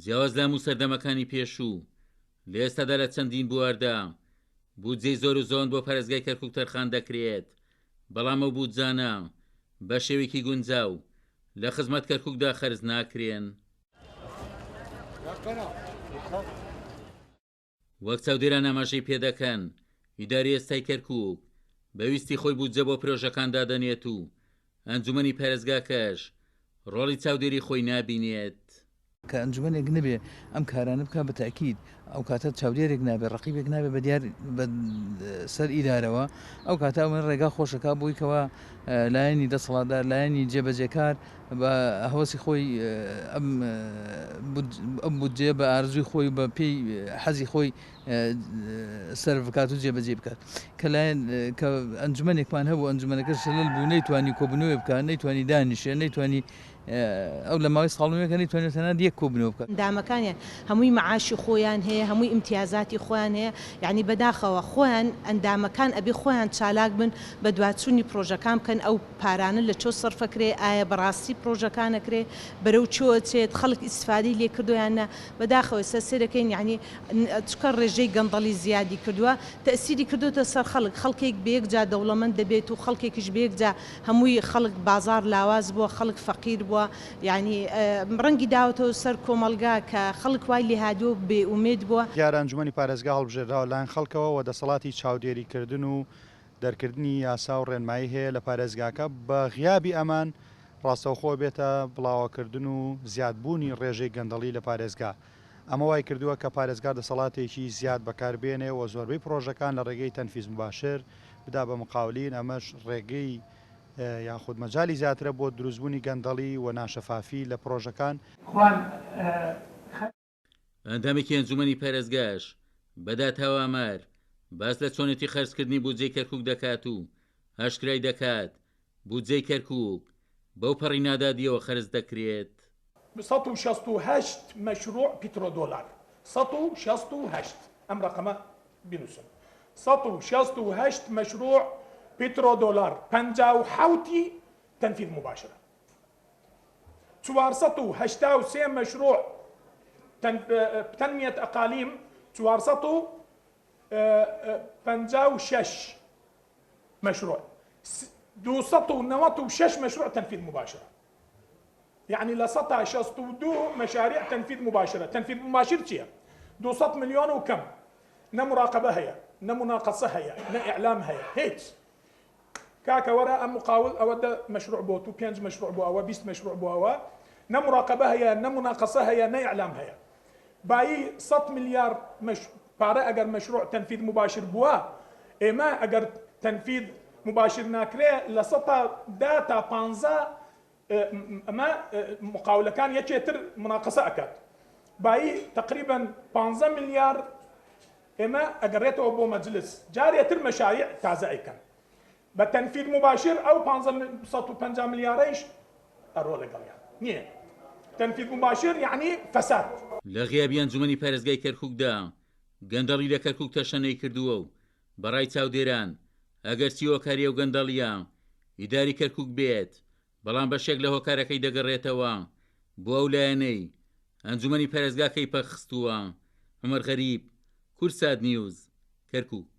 جیاواز لام و سەردەمەکانی پێشوو لە ئێستادا لە چەندین بواردا بودجەی زۆر و زۆن بۆ پەرستگای کەرکووک تەرخان دەکرێت، بەڵام ئەو بودجانە بە شێوێکی گونجاو لە خزمەت کەرکووکدا خەرج ناکرێن. وەک چاودێران ئاماژەی پێدەکەن، ئیداری ئێستای کەرکووک بەویستی خۆی بودجە بۆ پرۆژەکان دادەنێت و ئەنجومەنی پەرستگاکەش ڕۆڵی چاودێری خۆی نابینێت. کە ئەنجومەنێک نەبێ ئەم کارانە بکە بە تاکید ئەو کاتە چاودێرێک نابێت، ڕقیبێک نابێت بە دیار سەر ئیدارەوە، ئەو کاتە من ڕێگا خۆشەکە بووی کەەوە لایەنی دەسەڵاتدار لایەنی جێبەجێکار بە هەوەسی خۆی ئەم بودجێ بە ئارزووی خۆی بە پێی حەزی خۆی سەرف بکات و جێبەجێ بکات. کە لایەن کە ئەنجومەنێکمان هەبوو ئەنجومەنەکە شەلل بوو، نەیتوانی کۆبنەوەی بکات، نەیتوانی دانیشێ، نەیتوانی ئەو لە ماوەی ساڵومەکە نەیتوانێت تەنانەت یەک کۆبنەوە بکات. ئەندامەکانیان هەمووی مەعاشی خۆیان هەیە، هەمووی ئیمتیازاتی خۆیان هەیە، یعنی بەداخەوە خۆیان ئەندامەکان ئەبێ خۆیان چالاک بن بە دواتچوونی پرۆژەکان بکەن، ئەو پارانە لە چۆ سەرفەکرێ، ئایا بەڕاستی پرۆژەکانەکرێ بەرەو چۆچێت، خەڵک ئیسفادەی لێ کردویانە. بەداخەوە سەر دەکەین یعنی چکە ڕێژەی گەندەڵی زیادی کردووە، تەسیری کردوتە سەر خەڵکێک بەیەک جا دەوڵەمەند دەبێت و خەڵکێکیش بەیەک جا هەمووی خەڵک بازار لاواز بووە، خەڵک فەقیر بووە، یعنی ڕەنگی داوەتەوە سەر کۆمەلگا کە خەڵک وای لێ هادووە بێئومێد بووە. دیارە ئەنجومەنی پارێزگا هەڵبژێراوە لایەن خەڵکەوە و دەسەڵاتی چاودێریکردن و دەرکردنی یاسا و ڕێنمایی هەیە لە پارێزگاکە. بە غیابی ئەمان ڕاستەوخۆ بێتە بڵاوکردن و زیادبوونی ڕێژەی گەندەڵی لە پارێزگا. ئەمە وای کردووە کە پارێزگا دەسەڵاتێکی زیاد بەکاربێنێ و زۆربەی پرۆژەکان لە ڕێگەی تەنفیز مباشر بدا بە مقاولین. ئەمەش ڕێگەی یاخود مەجای زیاترە بۆ دروستبوونی گەندەڵی و ناشەفافی لە پرۆژەکان. ئەندامێکی ئەنجومەنی پەرستگاش بەدات هەوامەر باس لە چۆنێتی خەرجکردنی بودجەی کەرکووک دەکات و هەشکرای دەکات بودجەی کەرکووک بەو پەڕی نادادیەوە خەرج دەکرێت. 168 مشروع بترودولار 168 ئەم ڕقەمە بنووسن 168 مشروع بترودولار 57 تنفيذ مباشرة 483 مشروع تنمية أقاليم 456 مشروع 296 مشروع تنفيذ مباشرة، يعني ل 162 مشاريع تنفيذ مباشرة. تنفيذ مباشر شيء 200 مليون وكم، نا مراقبة هي، نا مناقصة هي، نا إعلام هي، هيك كاكا وراء مقاول أود مشروع بو 5 مشروع بو أو 20 مشروع بو أو نا مراقبة هي، نا مناقصة هي، نا إعلام هي. باقي 100 مليار بارا أجر مشروع تنفيذ مباشر بوا إما أجر تنفيذ مباشر ناكري لسطا داتا بانزا أما مقاولة كان يتشتر مناقصة أكاد. باقي تقريبا 15 مليار إما أجريته أبو مجلس جارية المشاريع تازعي كان بتنفيذ مباشر أو 15 ملياريش الرولة قليا نيه تنفيذ مباشر يعني فساد. لە غیابی ئەنجومەنی پەرستگای کەرکووکدا گەندەڵی لە کەرکووک تەشەنەی کردووە و بەڕای چاودێران ئەگەر چیۆکاری ئەو گەندەڵیە ئیداری کەرکووک بێت، بەڵام بەشێک لە هۆکارەکەی دەگەڕێتەوە بۆ ئەو لایەنەی ئەنجومەنی پەرستگاکەی پەخستووە. عومەر غەریب، کورسات نیوز، کەرکووک.